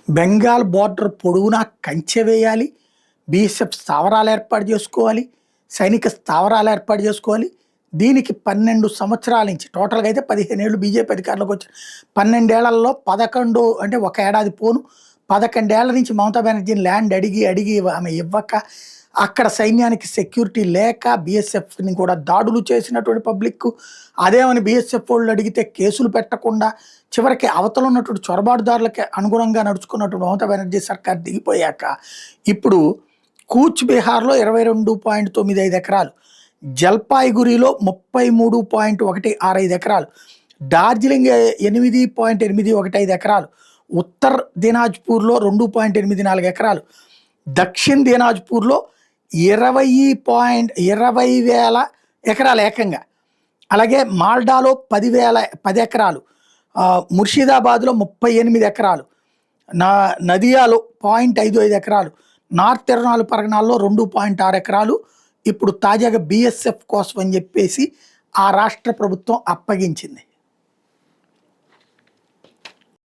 Bengal border పొడవునా కంచె వేయాలి, బీఎస్ఎఫ్ స్థావరాలు ఏర్పాటు చేసుకోవాలి, సైనిక స్థావరాలు ఏర్పాటు చేసుకోవాలి. దీనికి 12 సంవత్సరాల నుంచి టోటల్గా అయితే 15 ఏళ్ళు బీజేపీ అధికారంలోకి వచ్చారు. 12 ఏళ్లలో 11 అంటే ఒక ఏడాది పోను 11 ఏళ్ల నుంచి మమతా బెనర్జీని ల్యాండ్ అడిగి అడిగి ఆమె ఇవ్వక, అక్కడ సైన్యానికి సెక్యూరిటీ లేక బీఎస్ఎఫ్ని కూడా దాడులు చేసినటువంటి పబ్లిక్ అదేమని బీఎస్ఎఫ్ వాళ్ళు అడిగితే కేసులు పెట్టకుండా చివరికి అవతల ఉన్నటువంటి చొరబాటుదారులకి అనుగుణంగా నడుచుకున్నటువంటి మమతా బెనర్జీ సర్కార్ దిగిపోయాక ఇప్పుడు కూచ్ బీహార్లో 22.95 ఎకరాలు, జల్పాయిగురిలో 33.165 ఎకరాలు, డార్జిలింగ్ 8.815 ఎకరాలు, ఉత్తర్ దినాజ్పూర్లో 2.84 ఎకరాలు, దక్షిణ్ దినాజ్పూర్లో 20,000 ఎకరాలు ఏకంగా, అలాగే మాల్డాలో 10 ఎకరాలు, ముర్షిదాబాద్లో 38 ఎకరాలు, నదియాలో 0.55 ఎకరాలు, నార్త్ తిరునాల్ పరగనాల్లో 2.6 ఎకరాలు ఇప్పుడు తాజాగా బీఎస్ఎఫ్ కోసం అని చెప్పేసి ఆ రాష్ట్ర ప్రభుత్వం అప్పగించింది.